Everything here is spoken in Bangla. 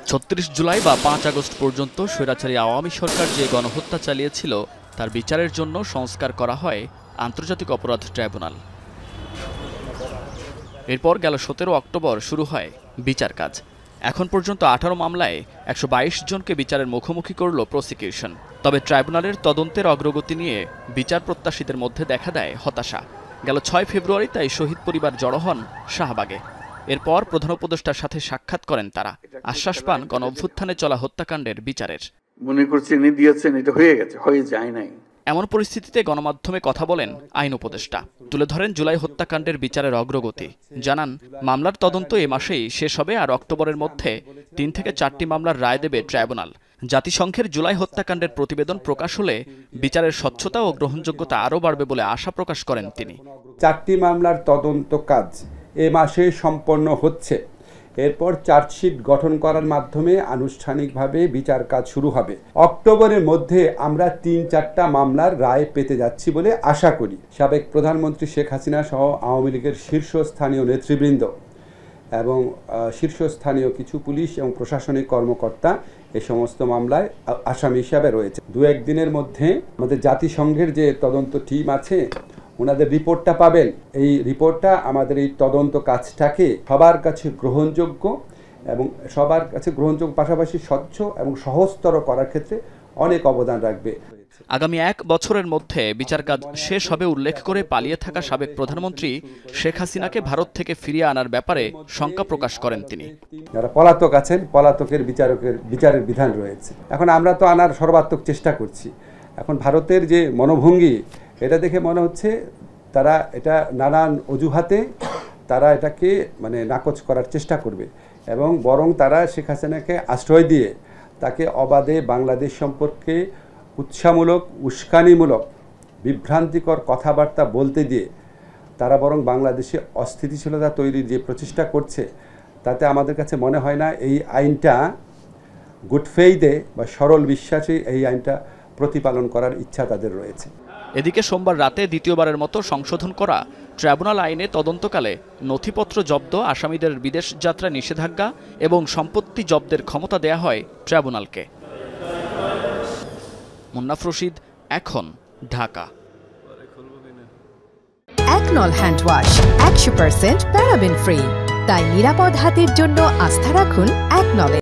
৩৬ জুলাই বা ৫ আগস্ট পর্যন্ত স্বৈরাচারী আওয়ামী সরকার যে গণহত্যা চালিয়েছিল তার বিচারের জন্য সংস্কার করা হয় আন্তর্জাতিক অপরাধ ট্রাইব্যুনাল। এরপর গেল ১৭ অক্টোবর শুরু হয় বিচার কাজ। এখন পর্যন্ত ১৮ মামলায় ১২২ জনকে বিচারের মুখোমুখি করল প্রসিকিউশন। তবে ট্রাইব্যুনালের তদন্তের অগ্রগতি নিয়ে বিচার প্রত্যাশীদের মধ্যে দেখা দেয় হতাশা। গেল ৬ ফেব্রুয়ারি তাই শহীদ পরিবার জড়ো হন শাহবাগে। এরপর প্রধান উপদেষ্টার সাথে সাক্ষাৎ করেন তারা। আশ্বাস পান গণ অভ্যুত্থানে চলা হত্যাকাণ্ডের বিচারের। মনে করছেন দিয়েছেন, এটা হয়ে গেছে, হয়ে যায় নাই। এমন পরিস্থিতিতে গণমাধ্যমে কথা বলেন আইন উপদেষ্টা। তুলে ধরেন জুলাই হত্যাকাণ্ডের বিচারের অগ্রগতি। জানান, মামলার তদন্ত এ মাসেই শেষ হবে আর অক্টোবরের মধ্যে ৩ থেকে ৪টি মামলার রায় দেবে ট্রাইব্যুনাল। জাতিসংঘের জুলাই হত্যাকাণ্ডের প্রতিবেদন প্রকাশ হলে বিচারের স্বচ্ছতা ও গ্রহণযোগ্যতা আরও বাড়বে বলে আশা প্রকাশ করেন তিনি। ৪টি মামলার তদন্ত কাজ এ মাসে সম্পন্ন হচ্ছে। এরপর চার্জশিট গঠন করার মাধ্যমে আনুষ্ঠানিকভাবে বিচার কাজ শুরু হবে। অক্টোবরের মধ্যে আমরা ৩-৪টা মামলার রায় পেতে যাচ্ছি বলে আশা করি। সাবেক প্রধানমন্ত্রী শেখ হাসিনা সহ আওয়ামী লীগের শীর্ষস্থানীয় নেতৃবৃন্দ এবং শীর্ষস্থানীয় কিছু পুলিশ এবং প্রশাসনিক কর্মকর্তা এই সমস্ত মামলায় আসামি হিসাবে রয়েছে। ২-১ দিনের মধ্যে আমাদের জাতিসংঘের যে তদন্ত টিম আছে ওনাদের রিপোর্টটা পাবেন। এই রিপোর্টটা আমাদের এই তদন্ত কাজটাকে সবার কাছে গ্রহণযোগ্য এবং সবার কাছে গ্রহণযোগ্য পাশাপাশি স্বচ্ছ এবং সহজতর করার ক্ষেত্রে অনেক অবদান রাখবে। আগামী ১ বছরের মধ্যে বিচার কাজ শেষ হবে উল্লেখ করে পালিয়ে থাকা সাবেক প্রধানমন্ত্রী শেখ হাসিনাকে ভারত থেকে ফিরিয়ে আনার ব্যাপারে শঙ্কা প্রকাশ করেন তিনি। যারা পলাতক আছেন, পলাতকের বিচারের বিধান রয়েছে। এখন আমরা তো আনার সর্বাত্মক চেষ্টা করছি। এখন ভারতের যে মনোভঙ্গি, এটা দেখে মনে হচ্ছে তারা এটা নানান অজুহাতে তারা এটাকে নাকচ করার চেষ্টা করবে এবং বরং তারা শেখ হাসিনাকে আশ্রয় দিয়ে তাকে অবাধে বাংলাদেশ সম্পর্কে উৎসাহমূলক, উস্কানিমূলক, বিভ্রান্তিকর কথাবার্তা বলতে দিয়ে তারা বরং বাংলাদেশে অস্থিতিশীলতা তৈরির যে প্রচেষ্টা করছে, তাতে আমাদের কাছে মনে হয় না এই আইনটা গুড ফেইথে বা সরল বিশ্বাসে এই আইনটা প্রতিপালন করার ইচ্ছা তাদের রয়েছে। এদিকে সোমবার রাতে দ্বিতীয়বারের মতো সংশোধন করা ট্রাইব্যুনাল আইনে তদন্তকালে নথিপত্র জব্দ, আসামিদের বিদেশ যাত্রা নিষেধাজ্ঞা এবং সম্পত্তি জব্দের ক্ষমতা দেয়া হয় ট্রাইব্যুনালকে। মুন্নাফ রশিদ, এখন, ঢাকা। একনল হ্যান্ড ওয়াশ 100% প্যারাবেন ফ্রি, তাই নিরাপদ হাতের জন্য আস্থা রাখুন একনলে।